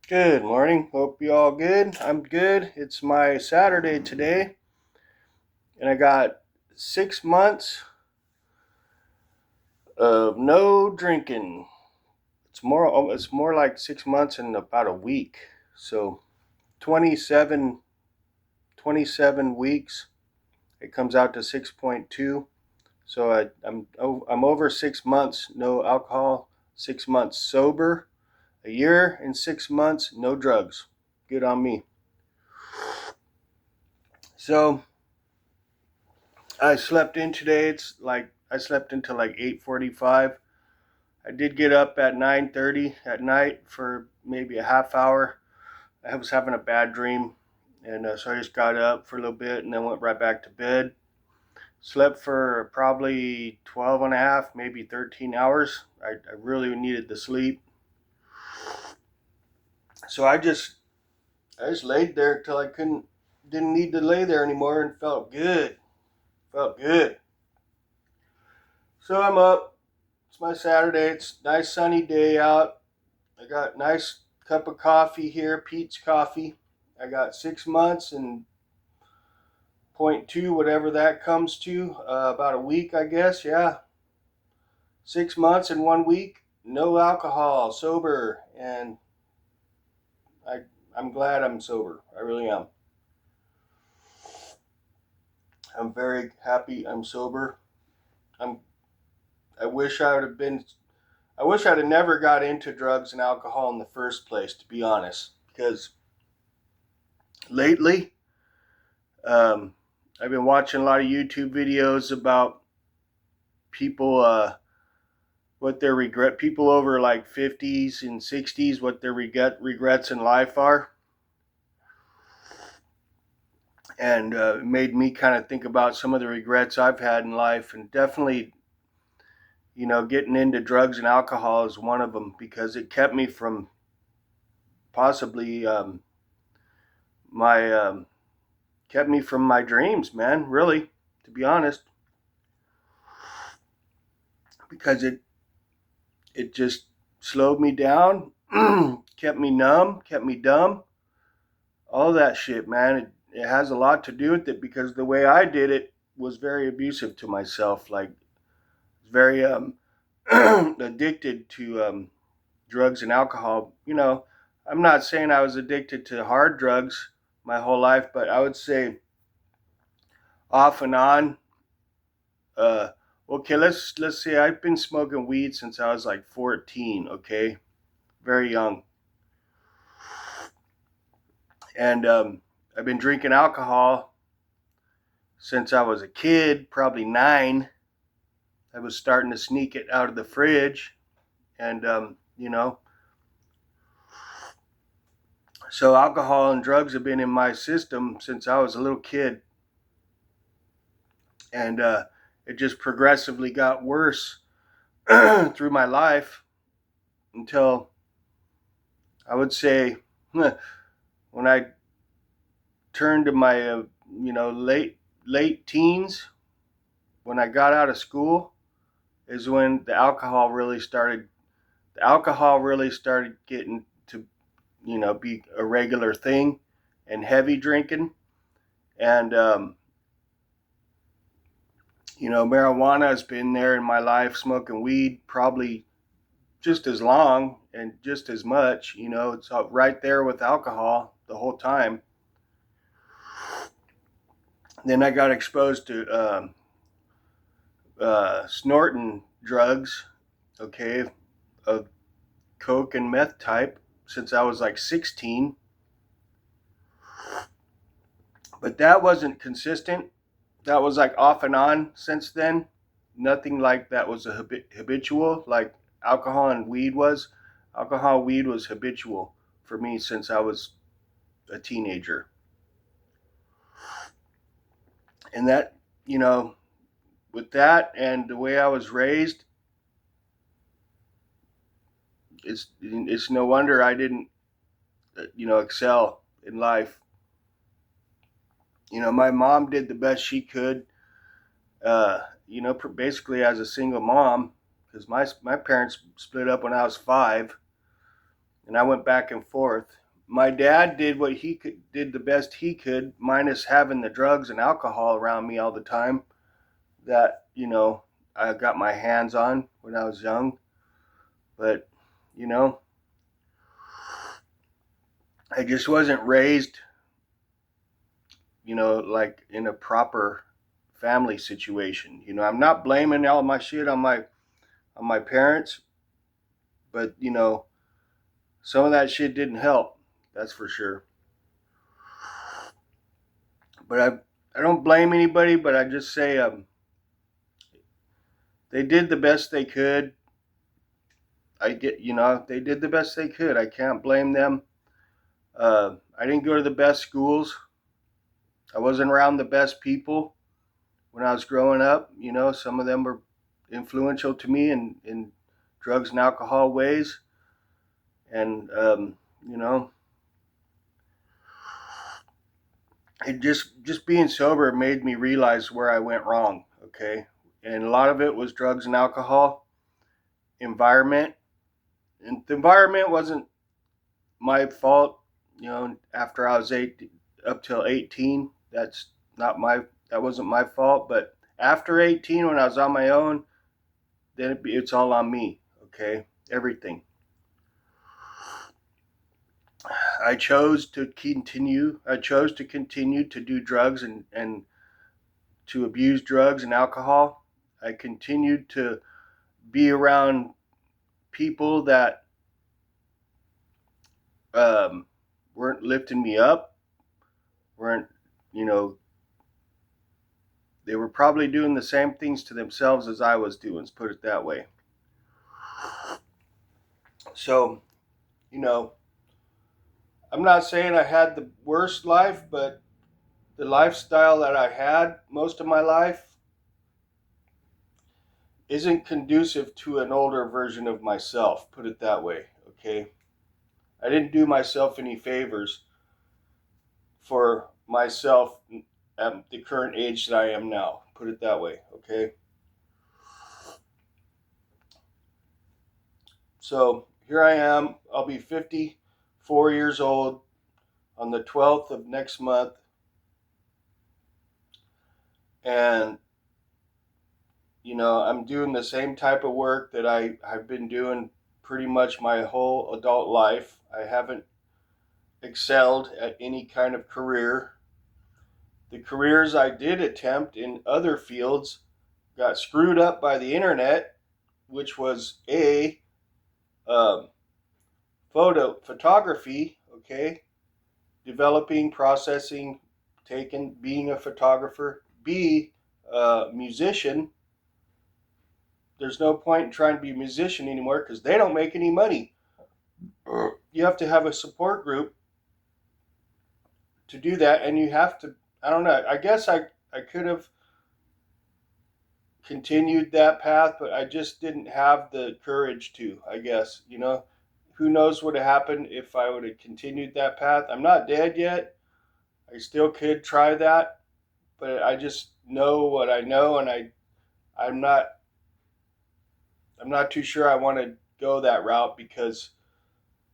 Good morning. Hope you all good. I'm good. It's my Saturday today, and I got 6 months of no drinking. It's more like 6 months and about a week. So 27, 27 weeks. It comes out to 6.2. So I'm over 6 months no alcohol, 6 months sober, a year and 6 months no drugs. Good on me. So I slept in today. It's like I slept until like 8:45. I did get up at 9:30 at night for maybe a half hour. I was having a bad dream, and so I just got up for a little bit and then went right back to bed. Slept for probably 12 and a half, maybe 13 hours. I really needed the sleep. So I just laid there till I didn't need to lay there anymore and felt good. Felt good. So I'm up. It's my Saturday. It's a nice sunny day out. I got a nice cup of coffee here, Pete's Coffee. I got 6 months and point two, whatever that comes to, about a week, I guess. Yeah, 6 months and 1 week, no alcohol, sober, and I I'm glad I'm sober. I really am. I'm very happy I'm sober. I'm. I wish I would have been. I wish I'd have never got into drugs and alcohol in the first place, to be honest, because lately Um, I've been watching a lot of YouTube videos about people, what their regret, people over like 50s and 60s, what their regrets in life are. And it made me kind of think about some of the regrets I've had in life. And definitely, getting into drugs and alcohol is one of them because it kept me from possibly my, kept me from my dreams, man, really, to be honest, because it just slowed me down, kept me numb, kept me dumb, all that shit, man. It has a lot to do with it because the way I did it was very abusive to myself, like very addicted to drugs and alcohol. I'm not saying I was addicted to hard drugs my whole life, but I would say off and on. Uh, okay, let's say I've been smoking weed since I was like 14. Okay, very young. And I've been drinking alcohol since I was a kid, probably 9. I was starting to sneak it out of the fridge, and so alcohol and drugs have been in my system since I was a little kid, and it just progressively got worse through my life until I would say when I turned to my late teens, when I got out of school, is when the alcohol really started getting to be a regular thing, and heavy drinking, and marijuana has been there in my life, smoking weed probably just as long and just as much. It's right there with alcohol the whole time. Then I got exposed to snorting drugs, okay, of coke and meth type, since I was like 16. But that wasn't consistent. That was like off and on since then. Nothing like that was a habitual like alcohol and weed was. Alcohol, weed was habitual for me since I was a teenager. And that, you know, with that and the way I was raised, it's no wonder I didn't, excel in life. My mom did the best she could, basically as a single mom, because my parents split up when I was 5, and I went back and forth. My dad did what he could, did the best he could, minus having the drugs and alcohol around me all the time that, I got my hands on when I was young. But, you know, I just wasn't raised, like in a proper family situation. I'm not blaming all my shit on my parents, but some of that shit didn't help. That's for sure. But I don't blame anybody, but I just say they did the best they could. They did the best they could. I can't blame them. I didn't go to the best schools. I wasn't around the best people when I was growing up. Some of them were influential to me in drugs and alcohol ways. And, it just being sober made me realize where I went wrong. Okay. And a lot of it was drugs and alcohol, environment. And the environment wasn't my fault. After I was up till 18, that wasn't my fault. But after 18, when I was on my own, then it's all on me. Okay, everything. I chose to continue. I chose to continue to do drugs and to abuse drugs and alcohol. I continued to be around people that um, weren't lifting me up, weren't, you know, they were probably doing the same things to themselves as I was doing, let's put it that way. So, I'm not saying I had the worst life, but the lifestyle that I had most of my life isn't conducive to an older version of myself, put it that way, okay? I didn't do myself any favors for myself at the current age that I am now, put it that way, okay? So here I am. I'll be 54 years old on the 12th of next month. And, I'm doing the same type of work that I've been doing pretty much my whole adult life. I haven't excelled at any kind of career. The careers I did attempt in other fields got screwed up by the internet, which was um, photography, okay, developing, processing, being a photographer, B, musician. There's no point in trying to be a musician anymore because they don't make any money. You have to have a support group to do that, and you have to, I don't know, I guess I could have continued that path, but I just didn't have the courage to, I guess, Who knows what would have happened if I would have continued that path? I'm not dead yet. I still could try that, but I just know what I know, and I'm not I'm not too sure I want to go that route because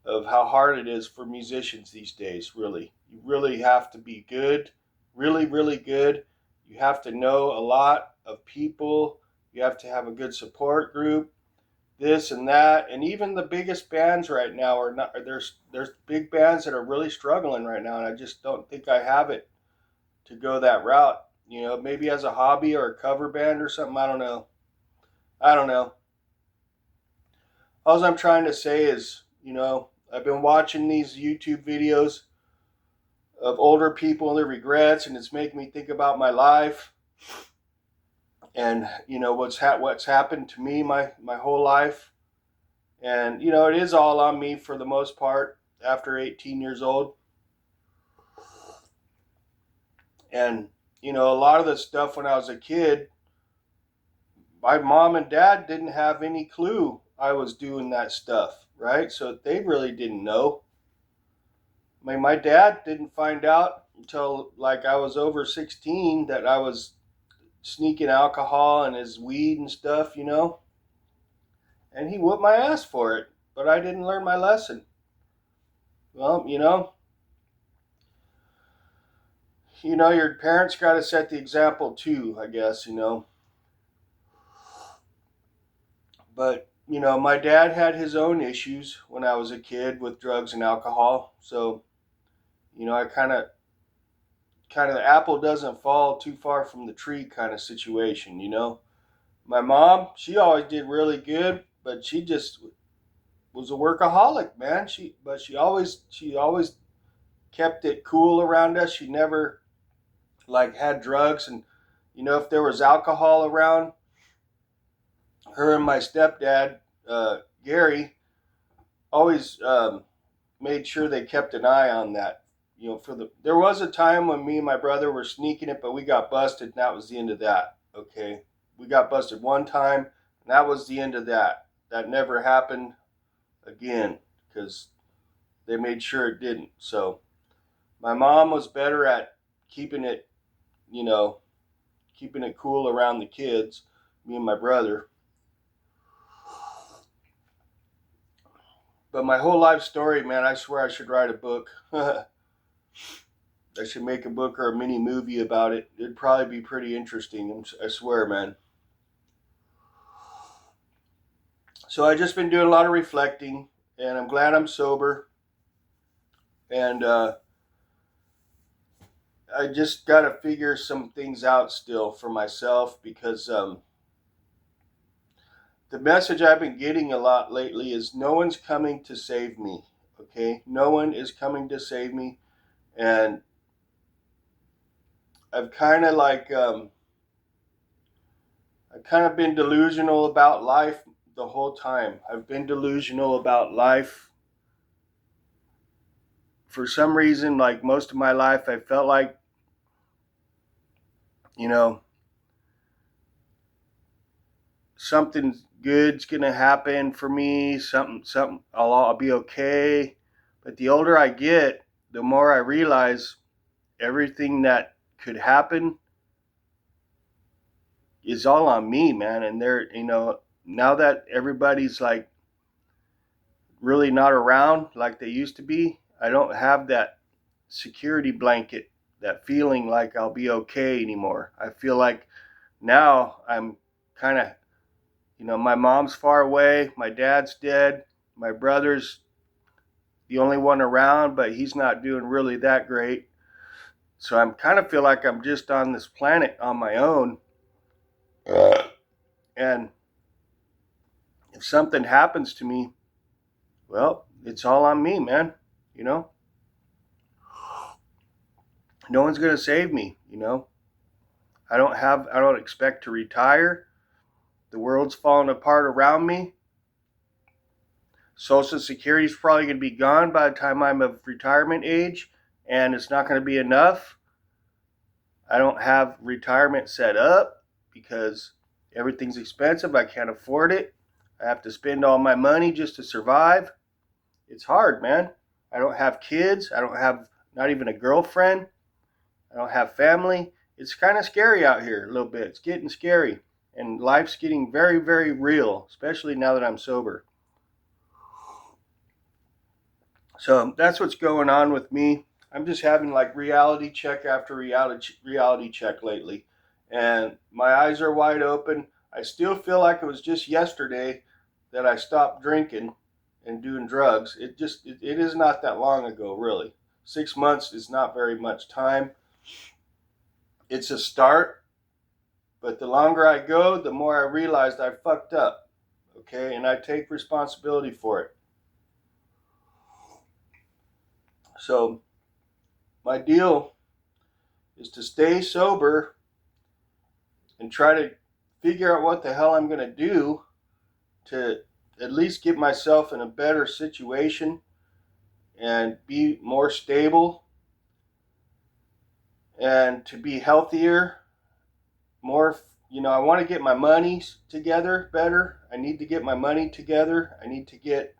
of how hard it is for musicians these days. Really, you really have to be good, really, really good. You have to know a lot of people. You have to have a good support group. This and that, and even the biggest bands right now are not. There's big bands that are really struggling right now, and I just don't think I have it to go that route. Maybe as a hobby or a cover band or something. I don't know. I don't know. All I'm trying to say is, I've been watching these YouTube videos of older people and their regrets, and it's making me think about my life and what's happened to me my whole life. And it is all on me for the most part after 18 years old. And a lot of the stuff when I was a kid, my mom and dad didn't have any clue I was doing that stuff, right? So they really didn't know. I mean, my dad didn't find out until like I was over 16 that I was sneaking alcohol and his weed and stuff. And he whooped my ass for it, but I didn't learn my lesson. Well, your parents got to set the example too, I guess, But, my dad had his own issues when I was a kid with drugs and alcohol. So, I kind of the apple doesn't fall too far from the tree kind of situation. My mom, she always did really good, but she just was a workaholic, man. She always kept it cool around us. She never like had drugs, and if there was alcohol around, her and my stepdad, Gary, always made sure they kept an eye on that. There was a time when me and my brother were sneaking it, but we got busted, and that was the end of that. Okay, we got busted one time, and that was the end of that. That never happened again because they made sure it didn't. So my mom was better at keeping it, you know, keeping it cool around the kids, me and my brother. But my whole life story, man, I swear I should write a book. I should make a book or a mini movie about it. It'd probably be pretty interesting. I swear, man. So I just been doing a lot of reflecting, and I'm glad I'm sober. And I just got to figure some things out still for myself because the message I've been getting a lot lately is no one's coming to save me. Okay, no one is coming to save me, and I've kind of like I've kind of been delusional about life the whole time. I've been delusional about life for some reason. Like most of my life, I felt like you know something good's gonna happen for me. Something. I'll be okay. But the older I get, the more I realize everything that could happen is all on me, man. And now that everybody's like really not around like they used to be, I don't have that security blanket, that feeling like I'll be okay anymore. I feel like now I'm kind of, my mom's far away, my dad's dead, my brother's the only one around, but he's not doing really that great. So I'm kind of feel like I'm just on this planet on my own. And if something happens to me, well, it's all on me, man. You know, no one's gonna save me. I don't expect to retire. The world's falling apart around me. Social Security is probably gonna be gone by the time I'm of retirement age, and it's not gonna be enough. I don't have retirement set up because everything's expensive. I can't afford it. I have to spend all my money just to survive. It's hard, man. I don't have kids. I don't have not even a girlfriend. I don't have family. It's kind of scary out here a little bit. It's getting scary. And life's getting very, very real, especially now that I'm sober. So that's what's going on with me. I'm just having like reality check after reality check lately. And my eyes are wide open. I still feel like it was just yesterday that I stopped drinking and doing drugs. It is not that long ago, really. 6 months is not very much time. It's a start, but the longer I go, the more I realized I fucked up. Okay, and I take responsibility for it. So my deal is to stay sober and try to figure out what the hell I'm going to do to at least get myself in a better situation and be more stable and to be healthier, more. I want to get my money together better. I need to get my money together. I need to get,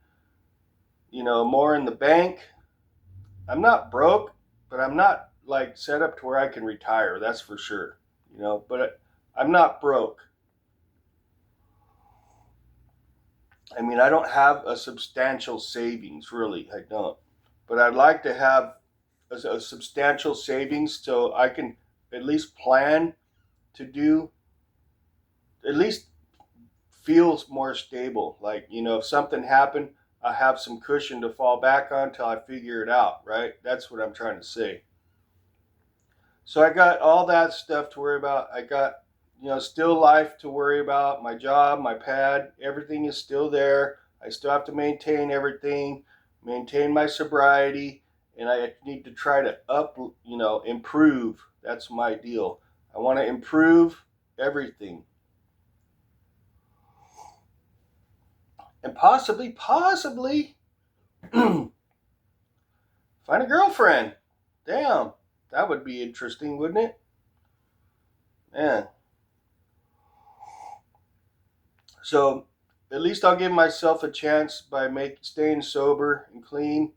more in the bank. I'm not broke, but I'm not like set up to where I can retire. That's for sure. But I'm not broke. I mean, I don't have a substantial savings, really. I don't. but I'd like to have a substantial savings so I can at least plan to do, at least feels more stable. Like, if something happened, I have some cushion to fall back on till I figure it out, right? That's what I'm trying to say. So I got all that stuff to worry about. I got, still life to worry about. My job, my pad, everything is still there. I still have to maintain everything, maintain my sobriety, and I need to try to improve. That's my deal. I want to improve everything. And possibly find a girlfriend. Damn, that would be interesting, wouldn't it? Man. So at least I'll give myself a chance by staying sober and clean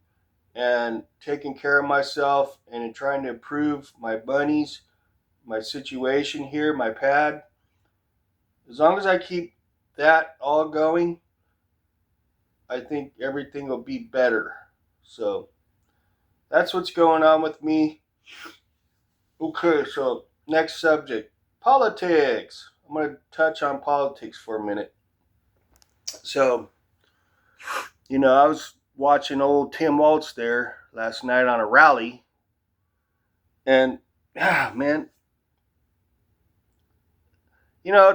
and taking care of myself and trying to improve my bunnies, my situation here, my pad. As long as I keep that all going, I think everything will be better. So that's what's going on with me. Okay, so next subject, politics. I'm going to touch on politics for a minute. So, I was watching old Tim Waltz there last night on a rally. And, man,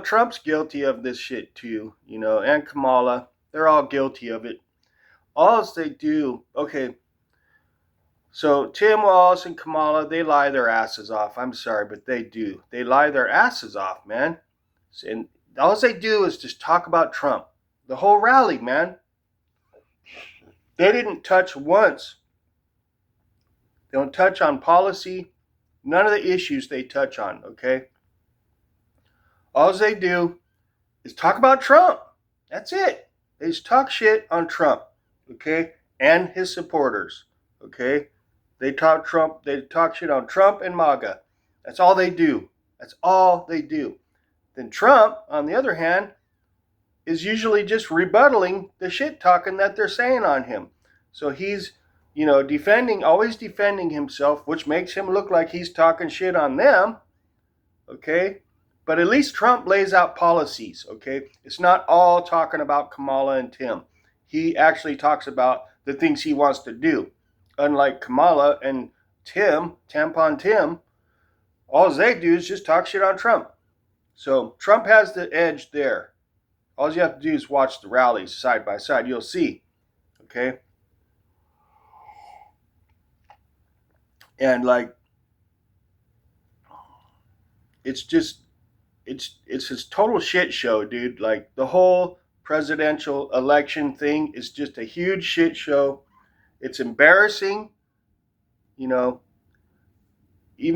Trump's guilty of this shit too, and Kamala. They're all guilty of it. All they do, okay, so Tim Waltz and Kamala, they lie their asses off. I'm sorry, but they do. They lie their asses off, man. And all they do is just talk about Trump. The whole rally, man. They didn't touch once. They don't touch on policy. None of the issues they touch on, okay? All they do is talk about Trump. That's it. They just talk shit on Trump, okay? And his supporters, okay? They talk shit on Trump and MAGA. That's all they do. That's all they do. Then Trump, on the other hand, is usually just rebuttaling the shit talking that they're saying on him. So he's, always defending himself, which makes him look like he's talking shit on them, okay? But at least Trump lays out policies, okay? It's not all talking about Kamala and Tim. He actually talks about the things he wants to do. Unlike Kamala and Tim, Tampon Tim, all they do is just talk shit on Trump. So Trump has the edge there. All you have to do is watch the rallies side by side. You'll see, okay? And it's his total shit show, dude. Like the whole presidential election thing is just a huge shit show. It's embarrassing, even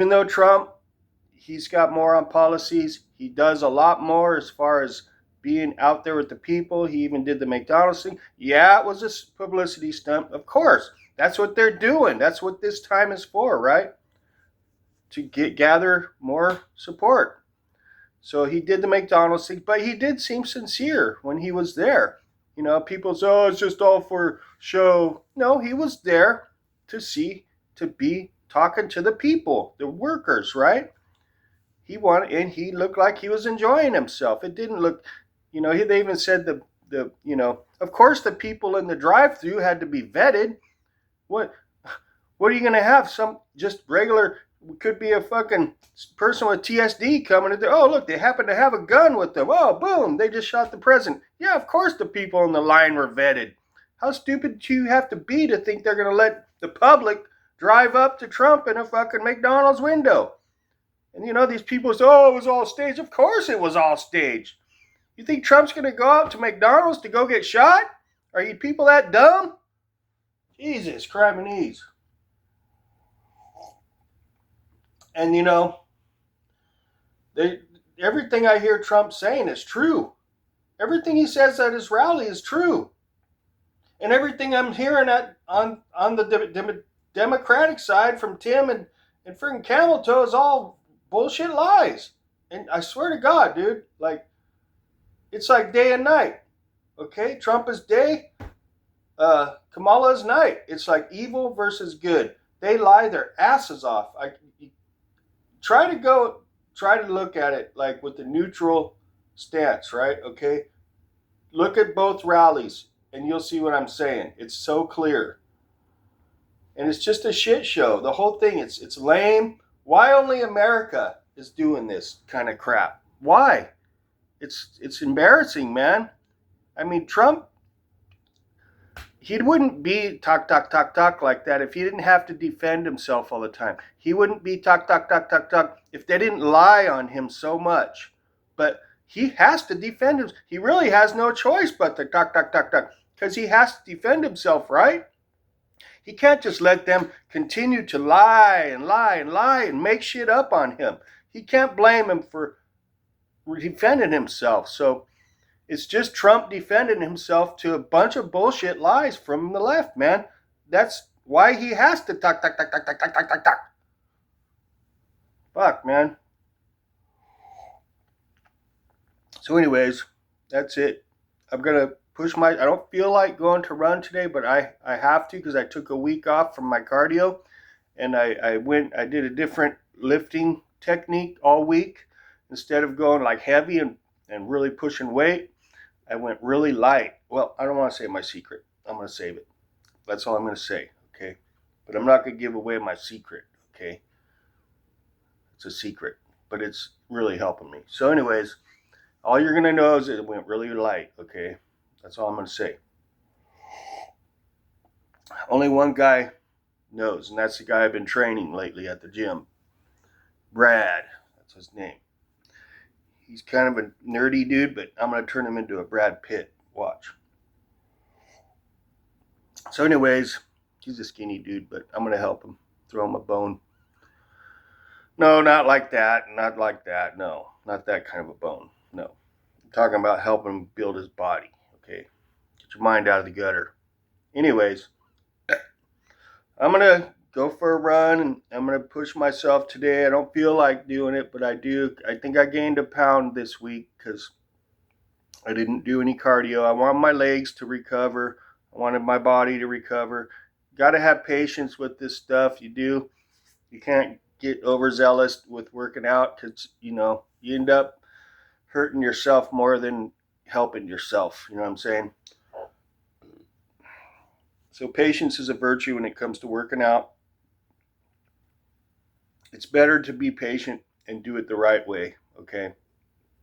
though Trump, he's got more on policies. He does a lot more as far as being out there with the people. He even did the McDonald's thing. Yeah, it was a publicity stunt. Of course. That's what they're doing. That's what this time is for, right? To gather more support. So he did the McDonald's thing, but he did seem sincere when he was there. People say, oh, it's just all for show. No, he was there to be talking to the people, the workers, right? He looked like he was enjoying himself. It didn't look, they even said of course the people in the drive-thru had to be vetted. What are you going to have? Some just regular, could be a fucking person with TSD coming in there. Oh, look, they happen to have a gun with them. Oh, boom, they just shot the president. Yeah, of course the people in the line were vetted. How stupid do you have to be to think they're going to let the public drive up to Trump in a fucking McDonald's window? And these people say, oh, it was all staged. Of course it was all staged. You think Trump's going to go out to McDonald's to go get shot? Are you people that dumb? Jesus, criminese. And everything I hear Trump saying is true. Everything he says at his rally is true. And everything I'm hearing on the Democratic side from Tim and freaking Camel Toe is all bullshit lies. And I swear to God, dude, it's like day and night. Okay? Trump is day, Kamala's night. It's like evil versus good. They lie their asses off. Try to look at it like with the neutral stance, right? Okay, look at both rallies, and you'll see what I'm saying. It's so clear, and it's just a shit show. The whole thing, it's lame. Why only America is doing this kind of crap? Why? It's embarrassing, man. I mean, Trump, he wouldn't be talk, talk, talk, talk like that if he didn't have to defend himself all the time. He wouldn't be talk, talk, talk, talk, talk if they didn't lie on him so much. But he has to defend himself. He really has no choice but to talk, talk, talk, talk, because he has to defend himself, right? He can't just let them continue to lie and lie and lie and make shit up on him. He can't blame him for defending himself. So it's just Trump defending himself to a bunch of bullshit lies from the left, man. That's why he has to talk, talk, talk, talk, talk, talk, talk, talk, talk. Fuck, man. So, anyways, that's it. I'm gonna push my. I don't feel like going to run today, but I have to because I took a week off from my cardio, and I did a different lifting technique all week. Instead of going like heavy and really pushing weight, I went really light. Well, I don't want to say my secret. I'm going to save it. That's all I'm going to say, okay? But I'm not going to give away my secret, okay? It's a secret, but it's really helping me. So anyways, all you're going to know is it went really light, okay? That's all I'm going to say. Only one guy knows, and that's the guy I've been training lately at the gym. Brad, that's his name. He's kind of a nerdy dude, but I'm going to turn him into a Brad Pitt. Watch. So anyways, he's a skinny dude, but I'm going to help him. Throw him a bone. No, not like that. Not like that. No, not that kind of a bone. No. I'm talking about helping him build his body. Okay? Get your mind out of the gutter. Anyways, I'm going to go for a run, and I'm going to push myself today. I don't feel like doing it, but I do. I think I gained a pound this week because I didn't do any cardio. I want my legs to recover. I wanted my body to recover. Got to have patience with this stuff. You do. You can't get overzealous with working out because, you end up hurting yourself more than helping yourself. You know what I'm saying? So patience is a virtue when it comes to working out. It's better to be patient and do it the right way, okay,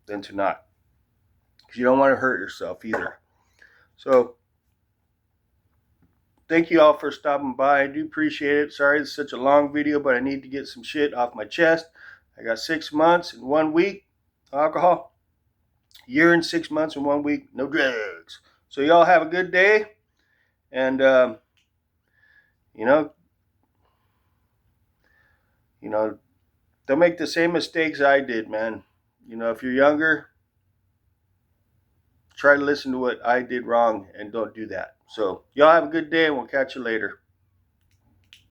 than to not. Because you don't want to hurt yourself either. So thank you all for stopping by. I do appreciate it. Sorry it's such a long video, but I need to get some shit off my chest. I got 6 months and 1 week alcohol. Year and 6 months and 1 week, no drugs. So y'all have a good day. And, don't make the same mistakes I did, man. If you're younger, try to listen to what I did wrong and don't do that. So y'all have a good day and we'll catch you later.